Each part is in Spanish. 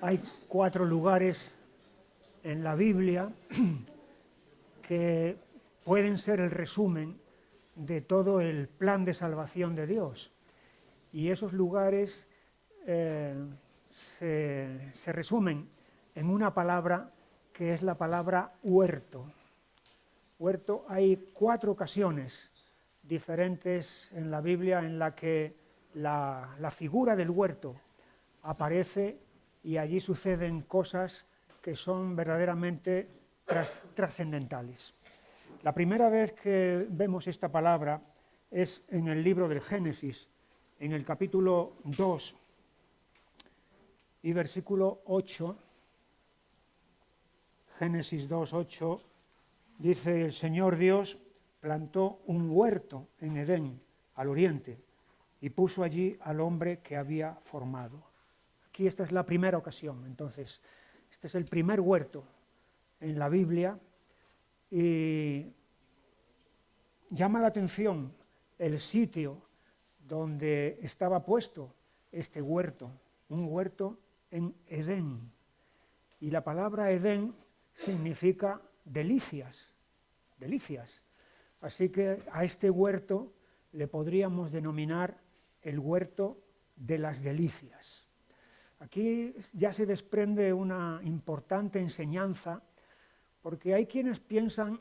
Hay 4 lugares en la Biblia que pueden ser el resumen de todo el plan de salvación de Dios. Y esos lugares se resumen en una palabra que es la palabra huerto. Huerto, hay 4 ocasiones diferentes en la Biblia en la que la figura del huerto aparece y allí suceden cosas que son verdaderamente trascendentales. La primera vez que vemos esta palabra es en el libro del Génesis, en el capítulo 2 y versículo 8, Génesis 2, 8, dice: el Señor Dios plantó un huerto en Edén, al oriente, y puso allí al hombre que había formado. Aquí esta es la primera ocasión, entonces, este es el primer huerto en la Biblia, y llama la atención el sitio donde estaba puesto este huerto, un huerto en Edén. Y la palabra Edén significa delicias, delicias. Así que a este huerto le podríamos denominar el huerto de las delicias. Aquí ya se desprende una importante enseñanza, porque hay quienes piensan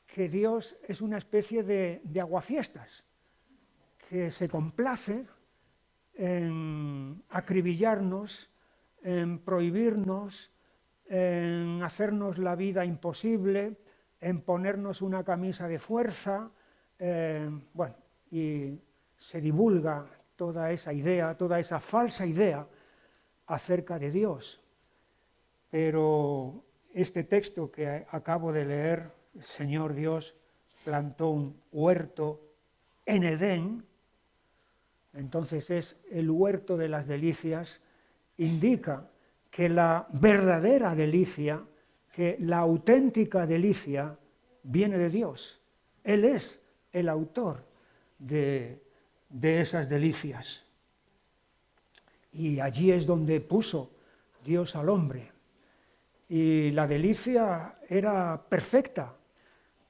que Dios es una especie de aguafiestas, que se complace en acribillarnos, en prohibirnos, en hacernos la vida imposible, en ponernos una camisa de fuerza, y se divulga toda esa idea, toda esa falsa idea acerca de Dios. Pero este texto que acabo de leer, el Señor Dios plantó un huerto en Edén, entonces es el huerto de las delicias, indica que la verdadera delicia, que la auténtica delicia viene de Dios. Él es el autor de esas delicias. Y allí es donde puso Dios al hombre. Y la delicia era perfecta,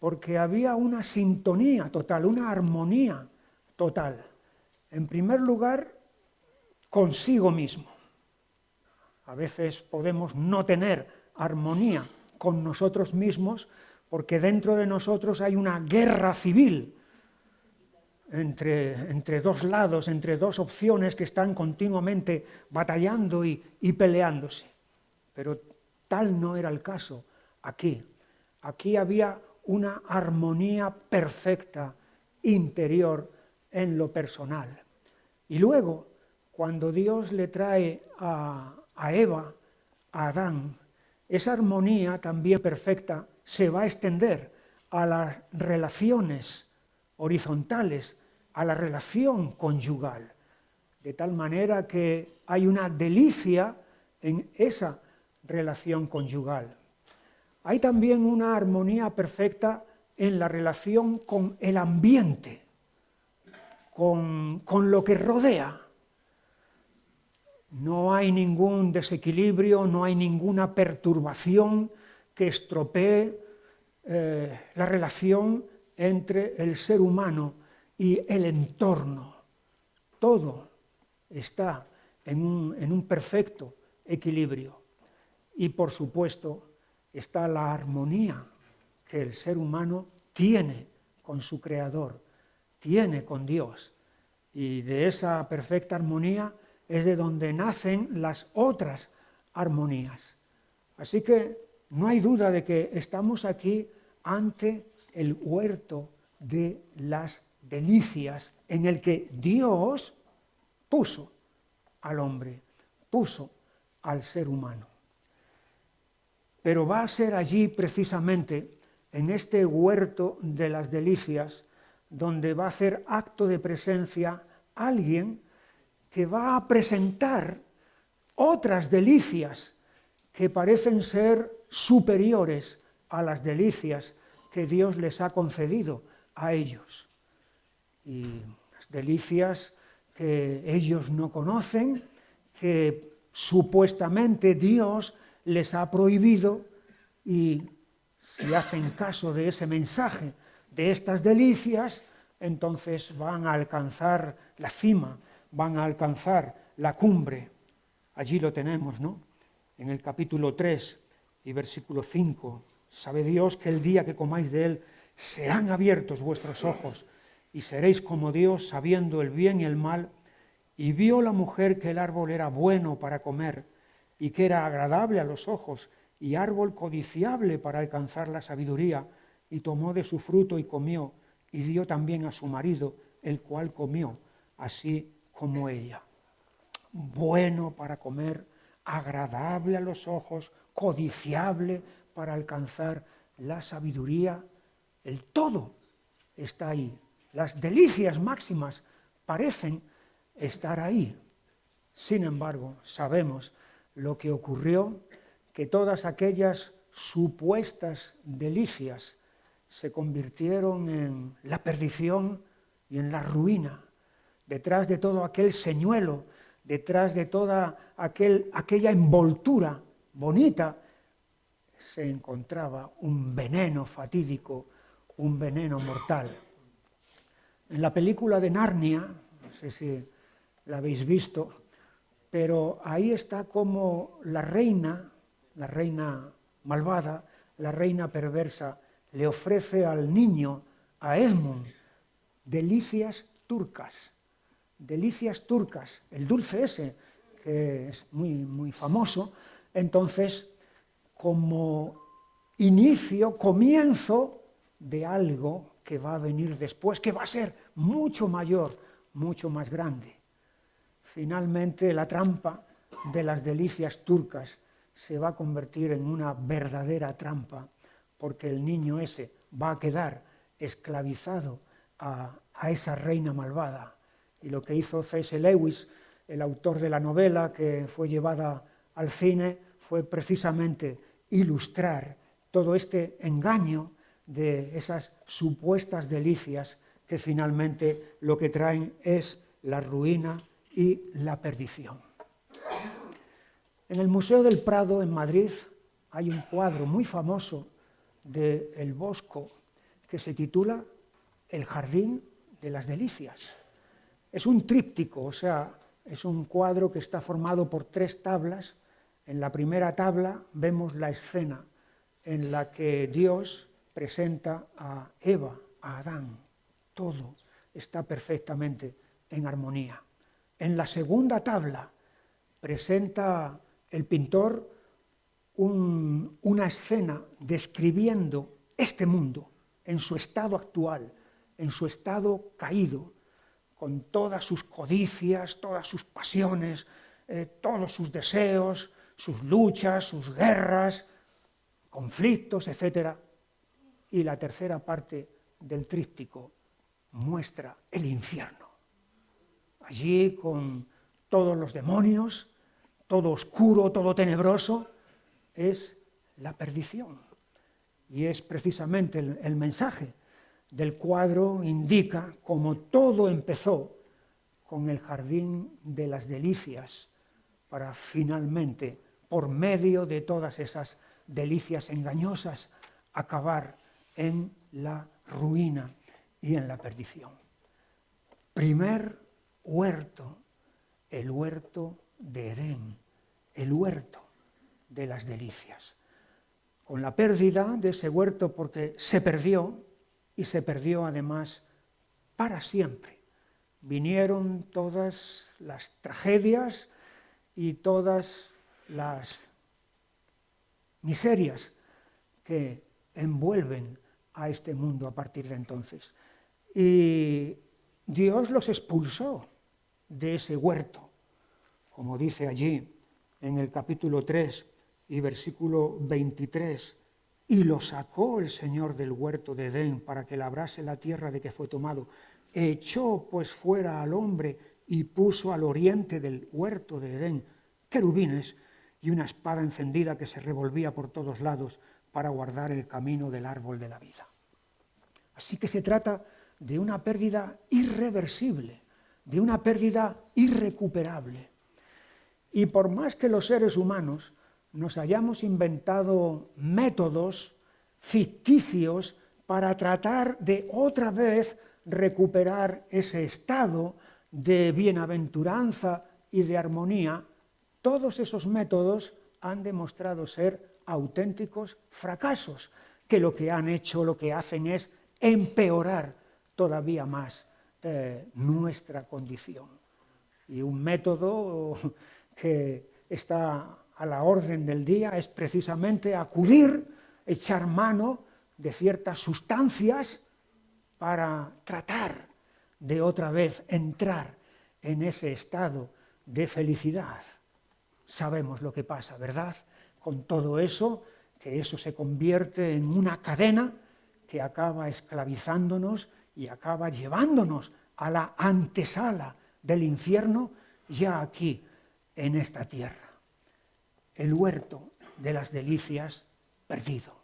porque había una sintonía total, una armonía total. En primer lugar, consigo mismo. A veces podemos no tener armonía con nosotros mismos porque dentro de nosotros hay una guerra civil entre dos lados, entre dos opciones que están continuamente batallando y peleándose. Pero tal no era el caso aquí. Aquí había una armonía perfecta, interior, en lo personal. Y luego, cuando Dios le trae a Eva, a Adán, esa armonía también perfecta se va a extender a las relaciones horizontales, a la relación conyugal, de tal manera que hay una delicia en esa relación conyugal. Hay también una armonía perfecta en la relación con el ambiente, con lo que rodea. No hay ningún desequilibrio, no hay ninguna perturbación que estropee la relación entre el ser humano y el entorno. Todo está en un perfecto equilibrio. Y por supuesto está la armonía que el ser humano tiene con su Creador, tiene con Dios. Y de esa perfecta armonía es de donde nacen las otras armonías. Así que no hay duda de que estamos aquí ante el huerto de las delicias en el que Dios puso al hombre, puso al ser humano. Pero va a ser allí precisamente, en este huerto de las delicias, donde va a hacer acto de presencia alguien que va a presentar otras delicias que parecen ser superiores a las delicias que Dios les ha concedido a ellos. Y las delicias que ellos no conocen, que supuestamente Dios les ha prohibido, y si hacen caso de ese mensaje, de estas delicias, entonces van a alcanzar la cima, van a alcanzar la cumbre. Allí lo tenemos, ¿no? En el capítulo 3 y versículo 5. Sabe Dios que el día que comáis de él serán abiertos vuestros ojos y seréis como Dios sabiendo el bien y el mal. Y vio la mujer que el árbol era bueno para comer y que era agradable a los ojos y árbol codiciable para alcanzar la sabiduría, y tomó de su fruto y comió, y dio también a su marido, el cual comió, así como ella. Bueno para comer, agradable a los ojos, codiciable para alcanzar la sabiduría. El todo está ahí. Las delicias máximas parecen estar ahí. Sin embargo, sabemos lo que ocurrió, que todas aquellas supuestas delicias se convirtieron en la perdición y en la ruina. Detrás de todo aquel señuelo, detrás de toda aquella envoltura bonita, se encontraba un veneno fatídico, un veneno mortal. En la película de Narnia, no sé si la habéis visto, pero ahí está como la reina malvada, la reina perversa, le ofrece al niño, a Edmund, delicias turcas, el dulce ese, que es muy famoso. Entonces, como comienzo de algo que va a venir después, que va a ser mucho mayor, mucho más grande. Finalmente, la trampa de las delicias turcas se va a convertir en una verdadera trampa, porque el niño ese va a quedar esclavizado a esa reina malvada. Y lo que hizo C.S. Lewis, el autor de la novela que fue llevada al cine, fue precisamente ilustrar todo este engaño de esas supuestas delicias que finalmente lo que traen es la ruina y la perdición. En el Museo del Prado, en Madrid, hay un cuadro muy famoso de El Bosco que se titula El jardín de las delicias. Es un tríptico, o sea, es un cuadro que está formado por 3 tablas. En la primera tabla vemos la escena en la que Dios presenta a Eva, a Adán. Todo está perfectamente en armonía. En la segunda tabla presenta el pintor una escena describiendo este mundo en su estado actual, en su estado caído, con todas sus codicias, todas sus pasiones, todos sus deseos, sus luchas, sus guerras, conflictos, etc. Y la tercera parte del tríptico muestra el infierno. Allí, con todos los demonios, todo oscuro, todo tenebroso, es la perdición. Y es precisamente el mensaje del cuadro, indica cómo todo empezó con el jardín de las delicias, para finalmente, por medio de todas esas delicias engañosas, acabar en la ruina y en la perdición. Primer huerto, el huerto de Edén, el huerto de las delicias. Con la pérdida de ese huerto, porque se perdió, y se perdió además para siempre, vinieron todas las tragedias y todas las miserias que envuelven a este mundo a partir de entonces. Y Dios los expulsó de ese huerto, como dice allí en el capítulo 3 y versículo 23, y lo sacó el Señor del huerto de Edén para que labrase la tierra de que fue tomado. Echó pues fuera al hombre y puso al oriente del huerto de Edén querubines y una espada encendida que se revolvía por todos lados para guardar el camino del árbol de la vida. Así que se trata de una pérdida irreversible, de una pérdida irrecuperable. Y por más que los seres humanos nos hayamos inventado métodos ficticios para tratar de otra vez recuperar ese estado de bienaventuranza y de armonía, todos esos métodos han demostrado ser auténticos fracasos, que lo que han hecho, lo que hacen es empeorar todavía más nuestra condición. Y un método que está a la orden del día es precisamente acudir, echar mano de ciertas sustancias para tratar de otra vez entrar en ese estado de felicidad. Sabemos lo que pasa, ¿verdad? Con todo eso, que eso se convierte en una cadena que acaba esclavizándonos y acaba llevándonos a la antesala del infierno ya aquí, en esta tierra. El huerto de las delicias perdido.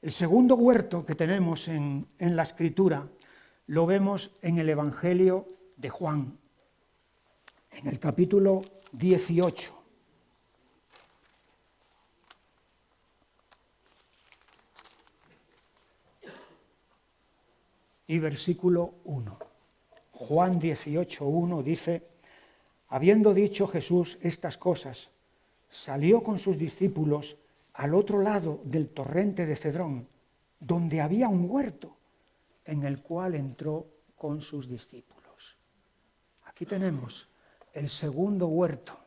El segundo huerto que tenemos en la Escritura lo vemos en el Evangelio de Juan, en el capítulo 18. y versículo 1. Juan 18:1 dice: habiendo dicho Jesús estas cosas, salió con sus discípulos al otro lado del torrente de Cedrón, donde había un huerto, en el cual entró con sus discípulos. Aquí tenemos el segundo huerto.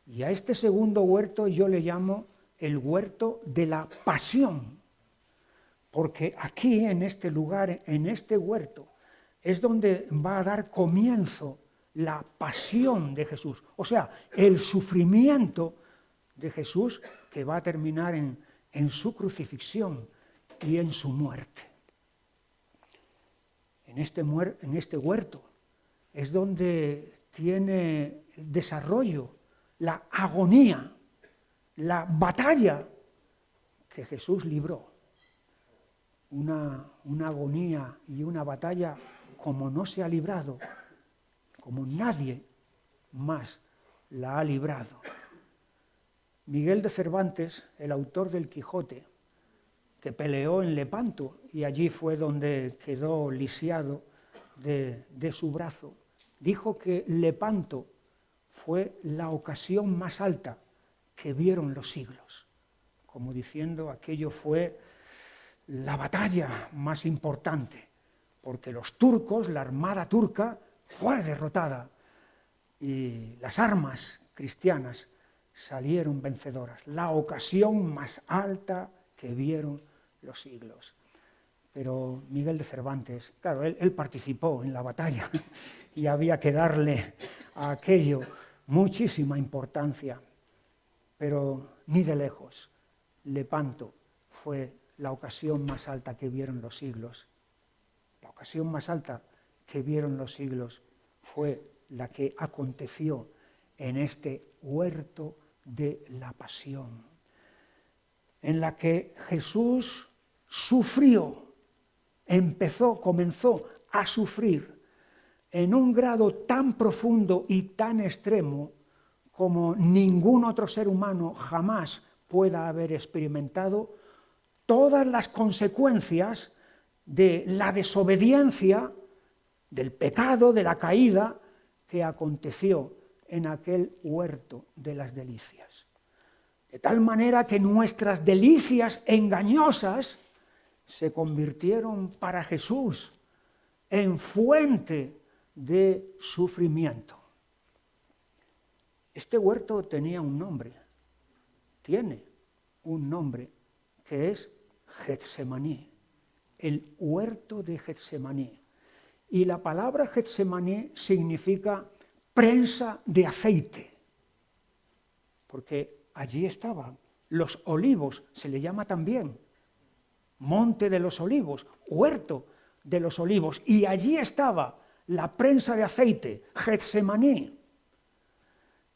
Y a este segundo huerto yo le llamo el huerto de la pasión. Porque aquí, en este lugar, en este huerto, es donde va a dar comienzo la pasión de Jesús. O sea, el sufrimiento de Jesús que va a terminar en su crucifixión y en su muerte. En este huerto es donde tiene desarrollo la agonía, la batalla que Jesús libró. Una agonía y una batalla como no se ha librado, como nadie más la ha librado. Miguel de Cervantes, el autor del Quijote, que peleó en Lepanto y allí fue donde quedó lisiado de su brazo, dijo que Lepanto fue la ocasión más alta que vieron los siglos, como diciendo aquello fue la batalla más importante, porque los turcos, la armada turca, fue derrotada y las armas cristianas salieron vencedoras, la ocasión más alta que vieron los siglos. Pero Miguel de Cervantes, claro, él participó en la batalla y había que darle a aquello muchísima importancia, pero ni de lejos Lepanto fue la ocasión más alta que vieron los siglos. La ocasión más alta que vieron los siglos fue la que aconteció en este huerto de la pasión, en la que Jesús sufrió, comenzó a sufrir en un grado tan profundo y tan extremo como ningún otro ser humano jamás pueda haber experimentado todas las consecuencias de la desobediencia, del pecado, de la caída que aconteció en aquel huerto de las delicias. De tal manera que nuestras delicias engañosas se convirtieron para Jesús en fuente de sufrimiento. Este huerto tenía un nombre, tiene un nombre, que es Getsemaní, el huerto de Getsemaní. Y la palabra Getsemaní significa prensa de aceite, porque allí estaban los olivos, se le llama también monte de los olivos, huerto de los olivos, y allí estaba la prensa de aceite, Getsemaní.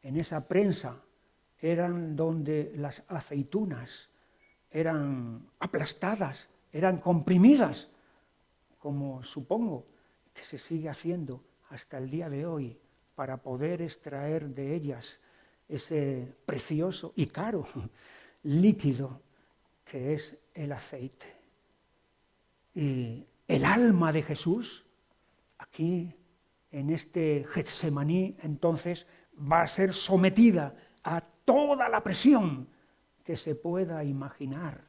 En esa prensa eran donde las aceitunas eran aplastadas, eran comprimidas, como supongo que se sigue haciendo hasta el día de hoy, para poder extraer de ellas ese precioso y caro líquido que es el aceite. Y el alma de Jesús, aquí en este Getsemaní, entonces va a ser sometida a toda la presión que se pueda imaginar,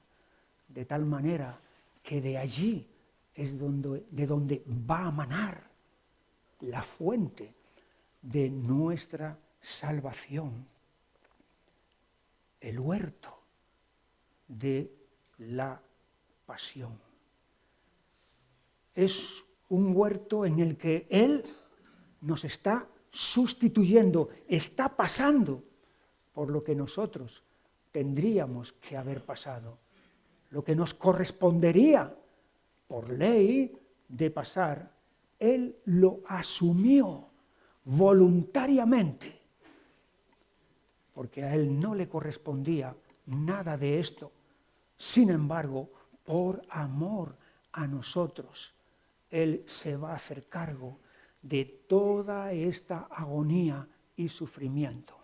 de tal manera que de allí es de donde va a manar la fuente de nuestra salvación, el huerto de la pasión. Es un huerto en el que Él nos está sustituyendo, está pasando por lo que nosotros tendríamos que haber pasado, lo que nos correspondería por ley de pasar. Él lo asumió voluntariamente, porque a Él no le correspondía nada de esto. Sin embargo, por amor a nosotros, Él se va a hacer cargo de toda esta agonía y sufrimiento.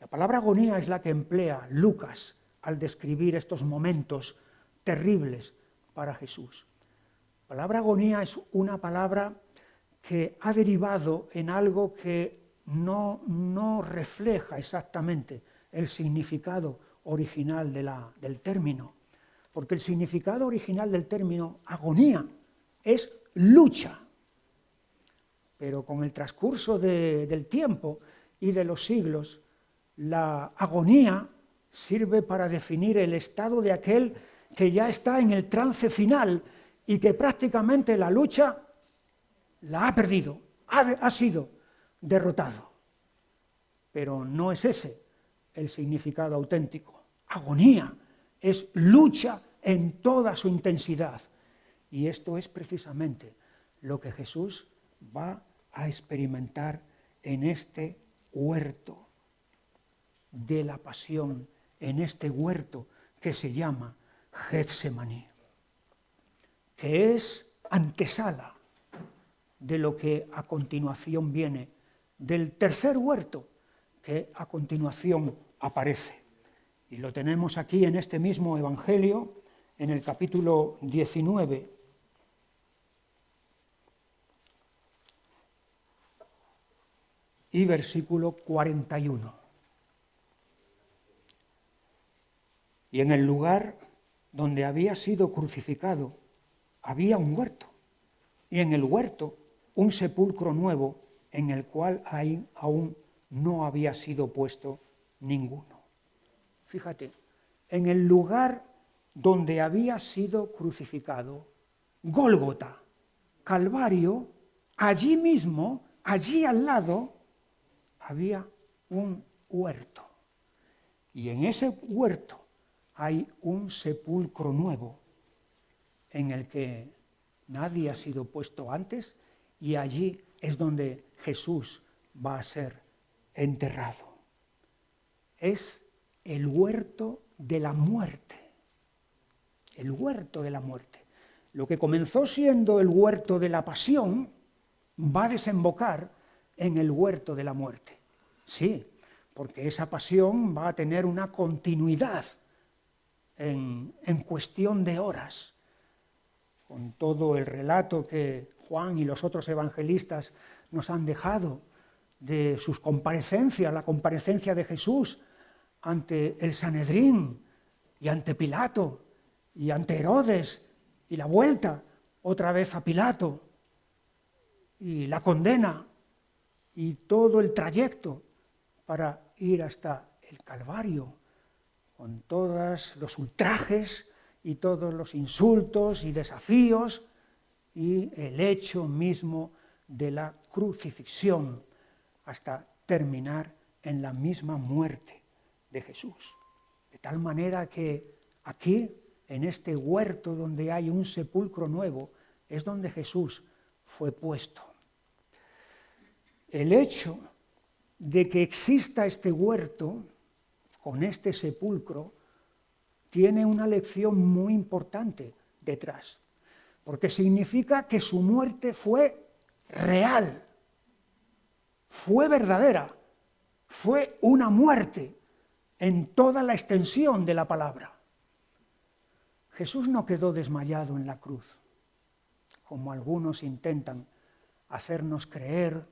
La palabra agonía es la que emplea Lucas al describir estos momentos terribles para Jesús. La palabra agonía es una palabra que ha derivado en algo que no refleja exactamente el significado original del término, porque el significado original del término agonía es lucha, pero con el transcurso del tiempo y de los siglos, la agonía sirve para definir el estado de aquel que ya está en el trance final y que prácticamente la lucha la ha perdido, ha sido derrotado. Pero no es ese el significado auténtico. Agonía es lucha en toda su intensidad. Y esto es precisamente lo que Jesús va a experimentar en este huerto de la pasión, en este huerto que se llama Getsemaní, que es antesala de lo que a continuación viene, del tercer huerto que a continuación aparece. Y lo tenemos aquí en este mismo Evangelio, en el capítulo 19, y versículo 41. Y en el lugar donde había sido crucificado había un huerto, y en el huerto un sepulcro nuevo en el cual aún no había sido puesto ninguno. Fíjate, en el lugar donde había sido crucificado, Gólgota, Calvario, allí mismo, allí al lado, había un huerto. Y en ese huerto hay un sepulcro nuevo en el que nadie ha sido puesto antes, y allí es donde Jesús va a ser enterrado. Es el huerto de la muerte. El huerto de la muerte. Lo que comenzó siendo el huerto de la pasión va a desembocar en el huerto de la muerte. Sí, porque esa pasión va a tener una continuidad en cuestión de horas. Con todo el relato que Juan y los otros evangelistas nos han dejado de sus comparecencias, la comparecencia de Jesús ante el Sanedrín y ante Pilato y ante Herodes, y la vuelta otra vez a Pilato y la condena y todo el trayecto para ir hasta el Calvario, con todos los ultrajes y todos los insultos y desafíos y el hecho mismo de la crucifixión, hasta terminar en la misma muerte de Jesús. De tal manera que aquí, en este huerto donde hay un sepulcro nuevo, es donde Jesús fue puesto. El hecho de que exista este huerto con este sepulcro tiene una lección muy importante detrás, porque significa que su muerte fue real, fue verdadera, fue una muerte en toda la extensión de la palabra. Jesús no quedó desmayado en la cruz, como algunos intentan hacernos creer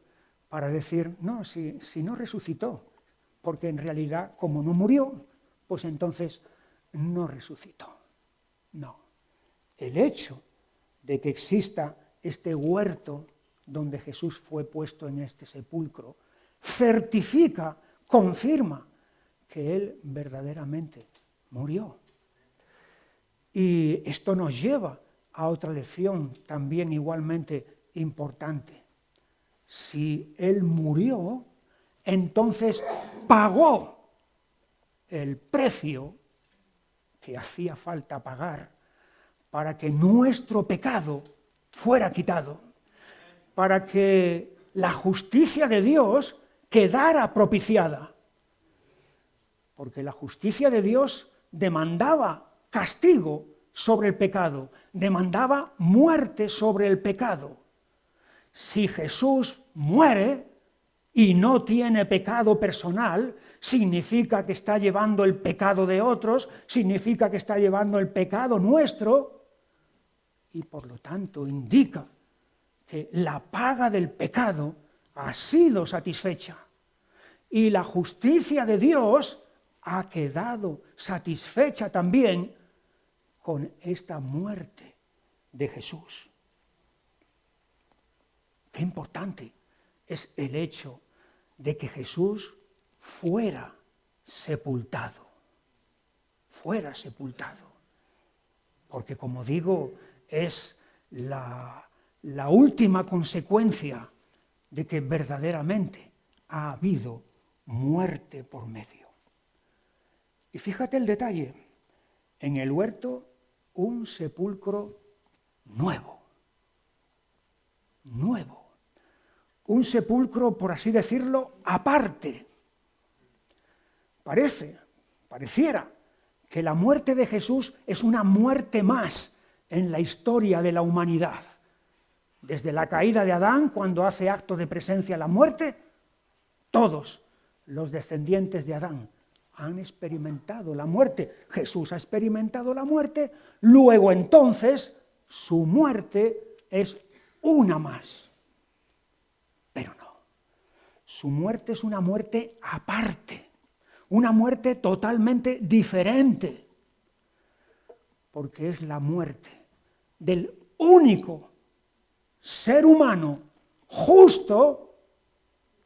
para decir, no, si no resucitó, porque en realidad, como no murió, pues entonces no resucitó. No, el hecho de que exista este huerto donde Jesús fue puesto en este sepulcro, certifica, confirma que Él verdaderamente murió. Y esto nos lleva a otra lección también igualmente importante. Si Él murió, entonces pagó el precio que hacía falta pagar para que nuestro pecado fuera quitado, para que la justicia de Dios quedara propiciada. Porque la justicia de Dios demandaba castigo sobre el pecado, demandaba muerte sobre el pecado. Si Jesús muere y no tiene pecado personal, significa que está llevando el pecado de otros, significa que está llevando el pecado nuestro, y por lo tanto indica que la paga del pecado ha sido satisfecha y la justicia de Dios ha quedado satisfecha también con esta muerte de Jesús. Qué importante es el hecho de que Jesús fuera sepultado. Fuera sepultado. Porque como digo, es la última consecuencia de que verdaderamente ha habido muerte por medio. Y fíjate el detalle, en el huerto un sepulcro nuevo, un sepulcro, por así decirlo, aparte. Pareciera que la muerte de Jesús es una muerte más en la historia de la humanidad. Desde la caída de Adán, cuando hace acto de presencia la muerte, todos los descendientes de Adán han experimentado la muerte. Jesús ha experimentado la muerte, luego entonces su muerte es una más. Pero no, su muerte es una muerte aparte, una muerte totalmente diferente, porque es la muerte del único ser humano justo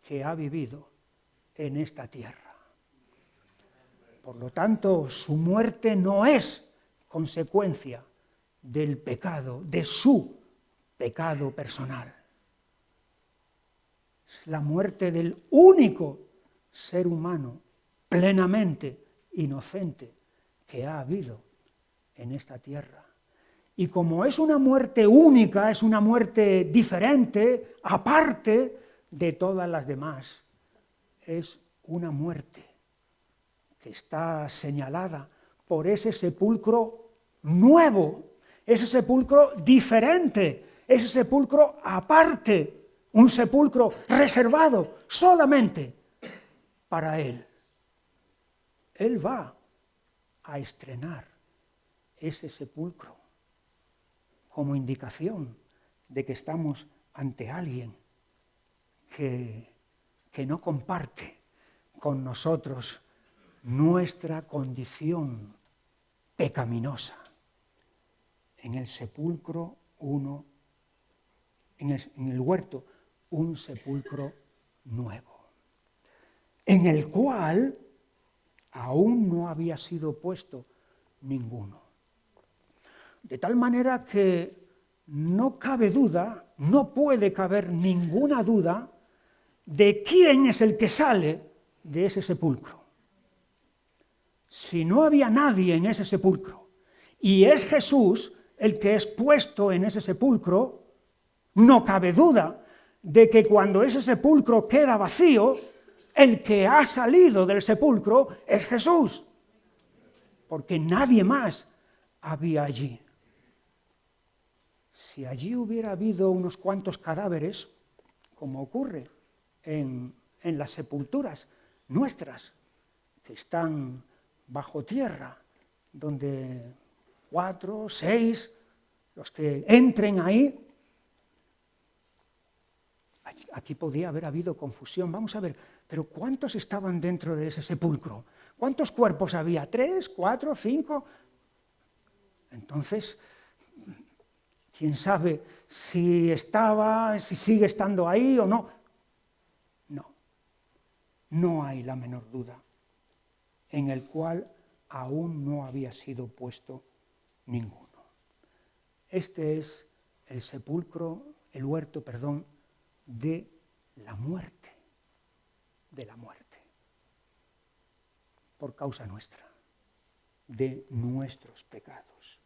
que ha vivido en esta tierra. Por lo tanto, su muerte no es consecuencia del pecado, de su pecado personal. Es la muerte del único ser humano plenamente inocente que ha habido en esta tierra. Y como es una muerte única, es una muerte diferente, aparte de todas las demás, es una muerte que está señalada por ese sepulcro nuevo, ese sepulcro diferente, ese sepulcro aparte, un sepulcro reservado solamente para Él. Él va a estrenar ese sepulcro como indicación de que estamos ante alguien que no comparte con nosotros nuestra condición pecaminosa. En el sepulcro en el huerto, un sepulcro nuevo, en el cual aún no había sido puesto ninguno. De tal manera que no cabe duda, no puede caber ninguna duda de quién es el que sale de ese sepulcro. Si no había nadie en ese sepulcro y es Jesús el que es puesto en ese sepulcro, no cabe duda de que cuando ese sepulcro queda vacío, el que ha salido del sepulcro es Jesús, porque nadie más había allí. Si allí hubiera habido unos cuantos cadáveres, como ocurre en las sepulturas nuestras, que están bajo tierra, donde 4, 6, los que entren ahí, aquí podía haber habido confusión. Vamos a ver, pero ¿cuántos estaban dentro de ese sepulcro? ¿Cuántos cuerpos había? ¿3, 4, 5? Entonces, ¿quién sabe si sigue estando ahí o no? No hay la menor duda, en el cual aún no había sido puesto ninguno. Este es el sepulcro, el huerto, de la muerte, por causa nuestra, de nuestros pecados.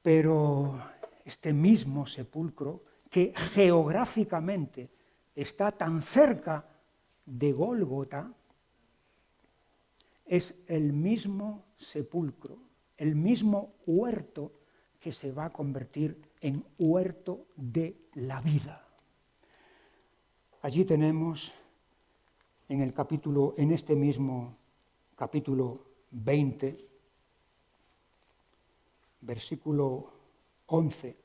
Pero este mismo sepulcro, que geográficamente está tan cerca de Gólgota, es el mismo sepulcro, el mismo huerto que se va a convertir en huerto de la vida. Allí tenemos en este mismo capítulo 20, Versículo 11.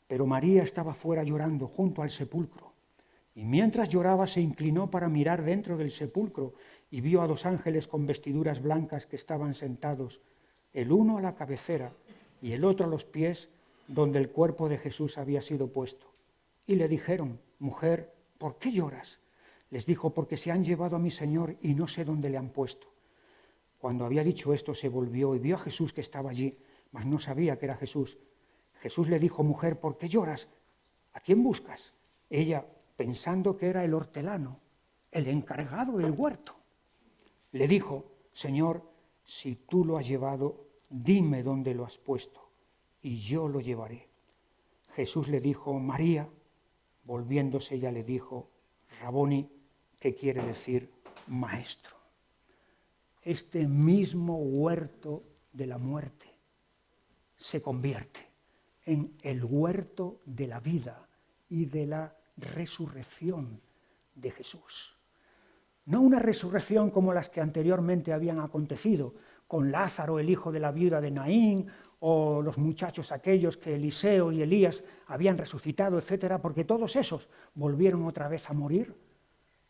Pero María estaba fuera llorando junto al sepulcro. Y mientras lloraba se inclinó para mirar dentro del sepulcro y vio a 2 ángeles con vestiduras blancas que estaban sentados, el uno a la cabecera y el otro a los pies, donde el cuerpo de Jesús había sido puesto. Y le dijeron: mujer, ¿por qué lloras? Les dijo: porque se han llevado a mi Señor y no sé dónde le han puesto. Cuando había dicho esto se volvió y vio a Jesús que estaba allí, mas no sabía que era Jesús. Jesús le dijo: mujer, ¿por qué lloras? ¿A quién buscas? Ella, pensando que era el hortelano, el encargado del huerto, le dijo: Señor, si tú lo has llevado, dime dónde lo has puesto, y yo lo llevaré. Jesús le dijo: María. Volviéndose ella le dijo: Raboni, que quiere decir maestro. Este mismo huerto de la muerte se convierte en el huerto de la vida y de la resurrección de Jesús. No una resurrección como las que anteriormente habían acontecido con Lázaro, el hijo de la viuda de Naín, o los muchachos aquellos que Eliseo y Elías habían resucitado, etcétera, porque todos esos volvieron otra vez a morir,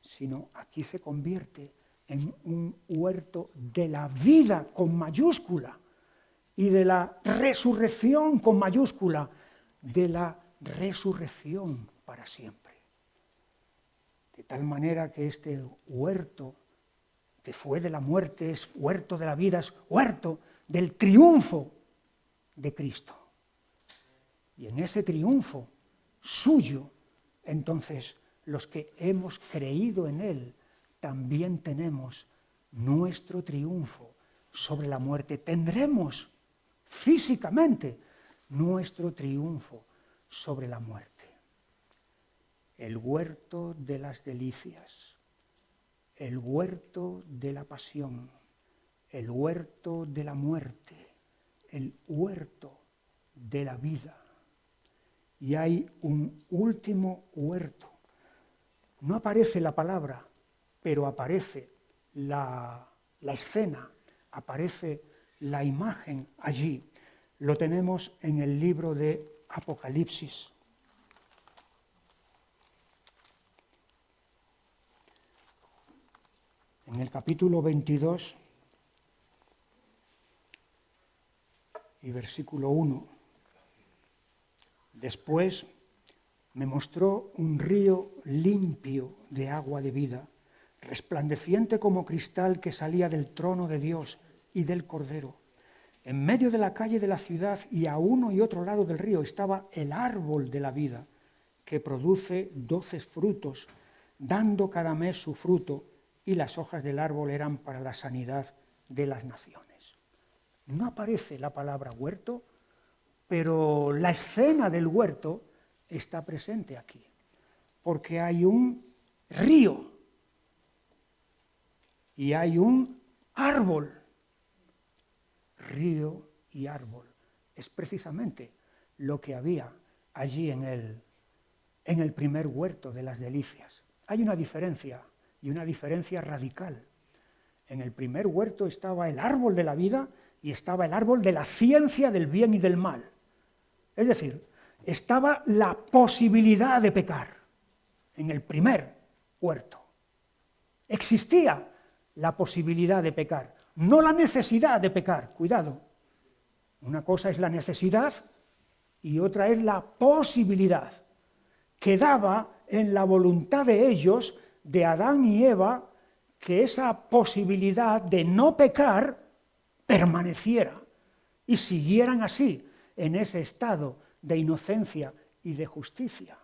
sino aquí se convierte en un huerto de la vida con mayúscula y de la resurrección con mayúscula, de la resurrección para siempre. De tal manera que este huerto que fue de la muerte es huerto de la vida, es huerto del triunfo de Cristo. Y en ese triunfo suyo, entonces, los que hemos creído en Él, también tenemos nuestro triunfo sobre la muerte. Tendremos físicamente nuestro triunfo sobre la muerte. El huerto de las delicias, el huerto de la pasión, el huerto de la muerte, el huerto de la vida. Y hay un último huerto. No aparece la palabra, pero aparece la escena, aparece la imagen allí. Lo tenemos en el libro de Apocalipsis. En el capítulo 22 y versículo 1. Después me mostró un río limpio de agua de vida, resplandeciente como cristal, que salía del trono de Dios y del Cordero. En medio de la calle de la ciudad y a uno y otro lado del río estaba el árbol de la vida, que produce 12 frutos, dando cada mes su fruto, y las hojas del árbol eran para la sanidad de las naciones. No aparece la palabra huerto, pero la escena del huerto está presente aquí, porque hay un río y hay un árbol. Río y árbol es precisamente lo que había allí en el primer huerto de las delicias. Hay una diferencia, y una diferencia radical. En el primer huerto estaba el árbol de la vida y estaba el árbol de la ciencia del bien y del mal. Es decir, estaba la posibilidad de pecar en el primer huerto. Existía la posibilidad de pecar, no la necesidad de pecar. Cuidado, una cosa es la necesidad y otra es la posibilidad. Quedaba en la voluntad de ellos, de Adán y Eva, que esa posibilidad de no pecar permaneciera y siguieran así en ese estado de inocencia y de justicia.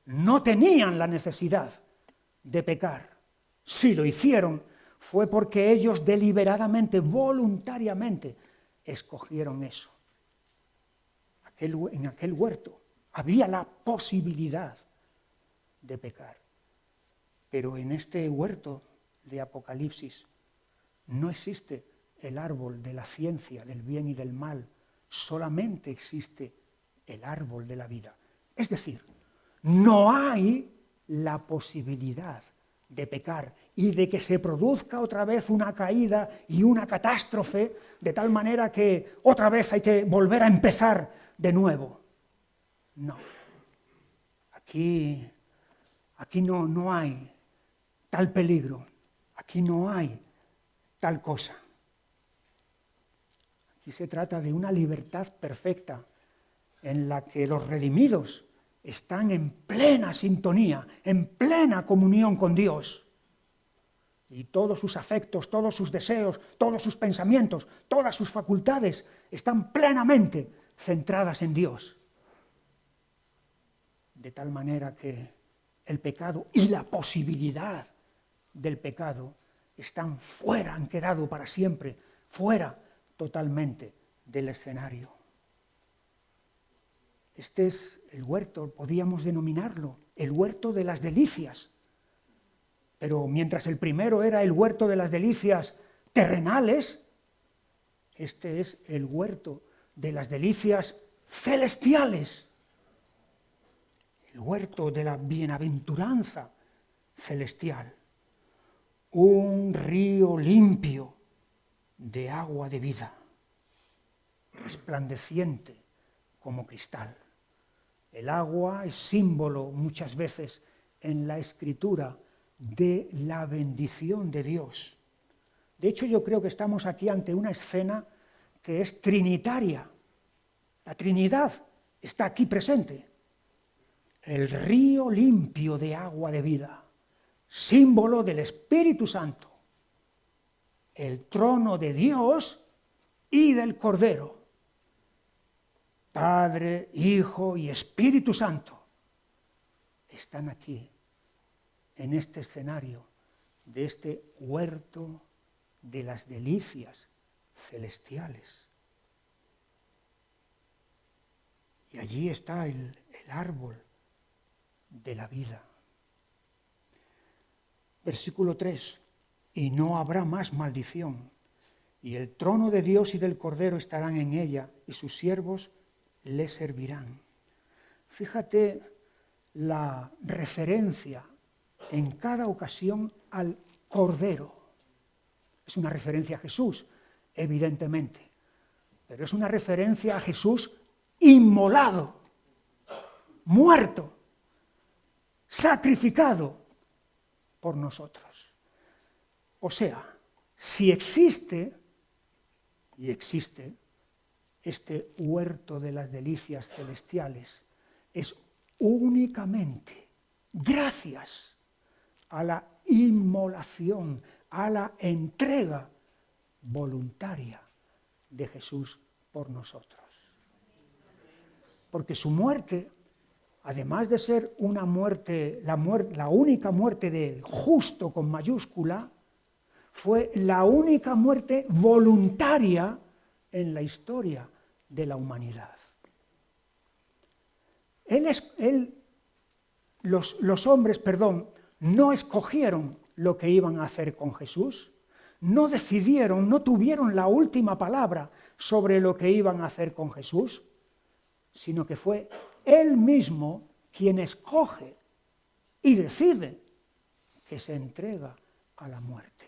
No tenían la necesidad de pecar. Si lo hicieron, fue porque ellos deliberadamente, voluntariamente, escogieron eso. En aquel huerto había la posibilidad de pecar. Pero en este huerto de Apocalipsis no existe el árbol de la ciencia, del bien y del mal, solamente existe el árbol de la vida. Es decir, no hay la posibilidad de pecar y de que se produzca otra vez una caída y una catástrofe, de tal manera que otra vez hay que volver a empezar de nuevo. No. Aquí no hay tal peligro, aquí no hay tal cosa. Aquí se trata de una libertad perfecta en la que los redimidos están en plena sintonía, en plena comunión con Dios. Y todos sus afectos, todos sus deseos, todos sus pensamientos, todas sus facultades están plenamente centradas en Dios. De tal manera que el pecado y la posibilidad del pecado están fuera, han quedado para siempre, fuera totalmente del escenario. Este es el huerto, podríamos denominarlo, el huerto de las delicias. Pero mientras el primero era el huerto de las delicias terrenales, este es el huerto de las delicias celestiales. El huerto de la bienaventuranza celestial. Un río limpio de agua de vida, resplandeciente como cristal. El agua es símbolo muchas veces en la Escritura de la bendición de Dios. De hecho, yo creo que estamos aquí ante una escena que es trinitaria. La Trinidad está aquí presente. El río limpio de agua de vida, símbolo del Espíritu Santo. El trono de Dios y del Cordero. Padre, Hijo y Espíritu Santo están aquí, en este escenario de este huerto de las delicias celestiales. Y allí está el árbol de la vida. Versículo 3. Y no habrá más maldición, y el trono de Dios y del Cordero estarán en ella, y sus siervos le servirán. Fíjate la referencia en cada ocasión al Cordero. Es una referencia a Jesús, evidentemente, pero es una referencia a Jesús inmolado, muerto, sacrificado por nosotros. O sea, si existe, y existe, este huerto de las delicias celestiales, es únicamente gracias a la inmolación, a la entrega voluntaria de Jesús por nosotros. Porque su muerte, además de ser una muerte, la única muerte del justo con mayúscula, fue la única muerte voluntaria en la historia de la humanidad. Los hombres, no escogieron lo que iban a hacer con Jesús, no decidieron, no tuvieron la última palabra sobre lo que iban a hacer con Jesús, sino que fue Él mismo quien escoge y decide que se entrega a la muerte.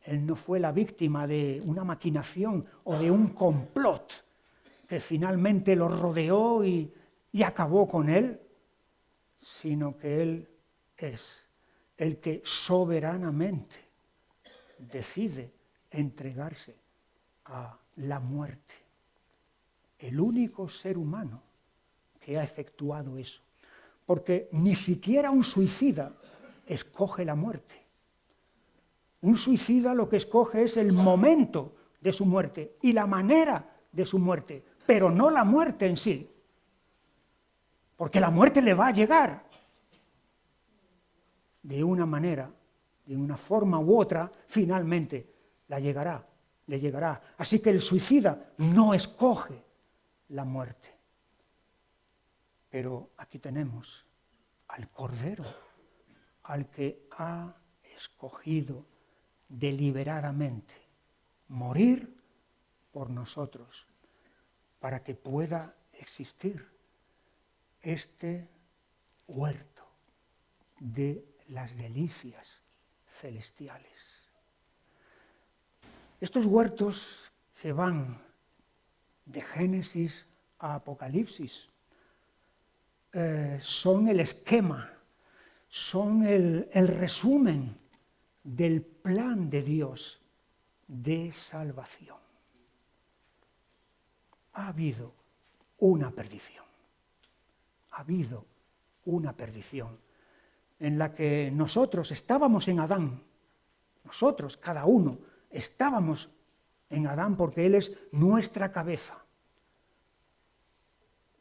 Él no fue la víctima de una maquinación o de un complot que finalmente lo rodeó y acabó con él, sino que Él es el que soberanamente decide entregarse a la muerte. El único ser humano que ha efectuado eso. Porque ni siquiera un suicida escoge la muerte. Un suicida lo que escoge es el momento de su muerte y la manera de su muerte, pero no la muerte en sí. Porque la muerte le va a llegar. De una manera, de una forma u otra, finalmente le llegará. Así que el suicida no escoge la muerte. Pero aquí tenemos al Cordero, al que ha escogido deliberadamente morir por nosotros, para que pueda existir este huerto de las delicias celestiales. Estos huertos que van de Génesis a Apocalipsis son el esquema, son el resumen del plan de Dios de salvación. Ha habido una perdición. Ha habido una perdición en la que nosotros estábamos en Adán. Nosotros, cada uno, estábamos en Adán porque Él es nuestra cabeza.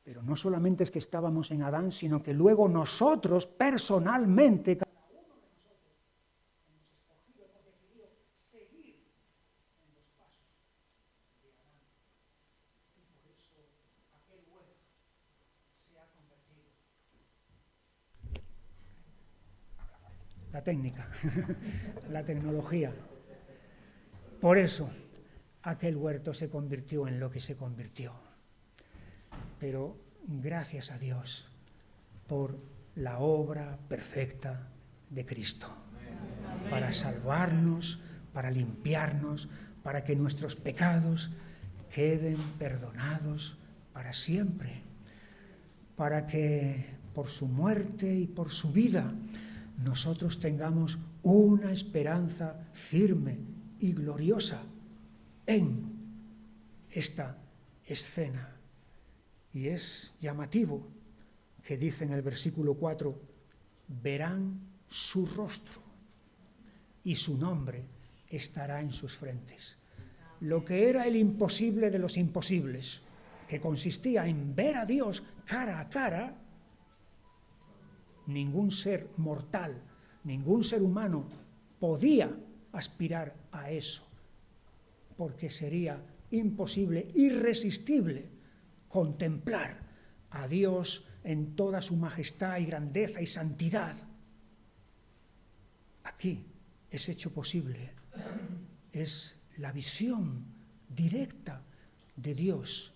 Pero no solamente es que estábamos en Adán, sino que luego nosotros personalmente, cada uno de nosotros, hemos escogido, hemos decidido seguir en los pasos de Adán. Y por eso aquel huerto se ha convertido. La técnica, la tecnología. Por eso aquel huerto se convirtió en lo que se convirtió. Pero gracias a Dios por la obra perfecta de Cristo, para salvarnos, para limpiarnos, para que nuestros pecados queden perdonados para siempre, para que por su muerte y por su vida nosotros tengamos una esperanza firme y gloriosa en esta escena. Y es llamativo que dice en el versículo 4, verán su rostro y su nombre estará en sus frentes. Lo que era el imposible de los imposibles, que consistía en ver a Dios cara a cara, ningún ser mortal, ningún ser humano podía aspirar a eso, porque sería imposible, irresistible, contemplar a Dios en toda su majestad y grandeza y santidad. Aquí es hecho posible, es la visión directa de Dios,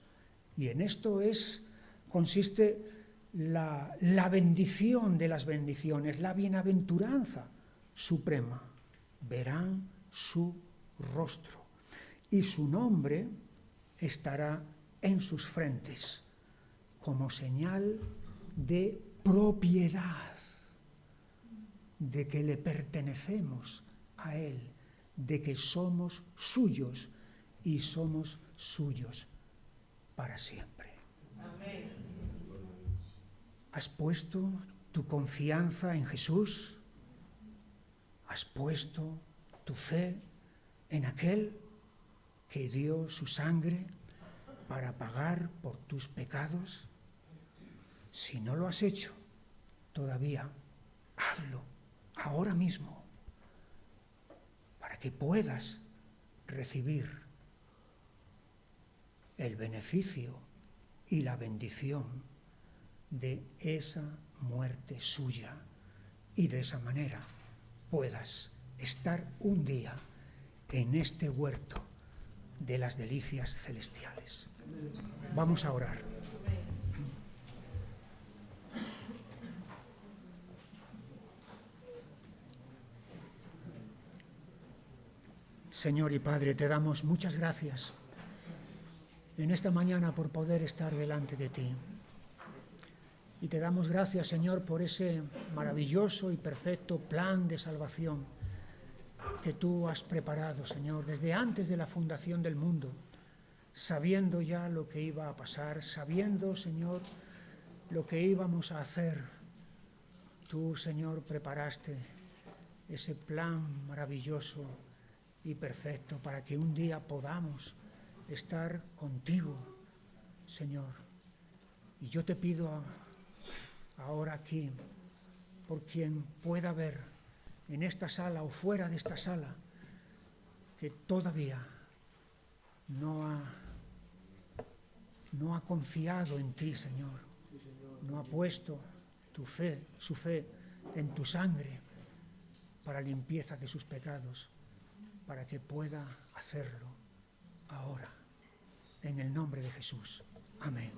y en esto consiste la bendición de las bendiciones, la bienaventuranza suprema. Verán su rostro y su nombre estará en sus frentes como señal de propiedad, de que le pertenecemos a Él, de que somos suyos y somos suyos para siempre. Amén. ¿Has puesto tu confianza en Jesús? ¿Has puesto tu fe en aquel que dio su sangre para pagar por tus pecados? Si no lo has hecho todavía, hazlo ahora mismo para que puedas recibir el beneficio y la bendición de esa muerte suya, y de esa manera puedas estar un día en este huerto de las delicias celestiales. Vamos a orar. Señor y Padre, te damos muchas gracias en esta mañana por poder estar delante de ti. Y te damos gracias, Señor, por ese maravilloso y perfecto plan de salvación que tú has preparado, Señor, desde antes de la fundación del mundo, sabiendo ya lo que iba a pasar, sabiendo, Señor, lo que íbamos a hacer. Tú, Señor, preparaste ese plan maravilloso y perfecto para que un día podamos estar contigo, Señor. Y yo te pido ahora aquí, por quien pueda ver en esta sala o fuera de esta sala, que todavía no ha confiado en ti, Señor, no ha puesto su fe en tu sangre para limpieza de sus pecados, para que pueda hacerlo ahora, en el nombre de Jesús. Amén.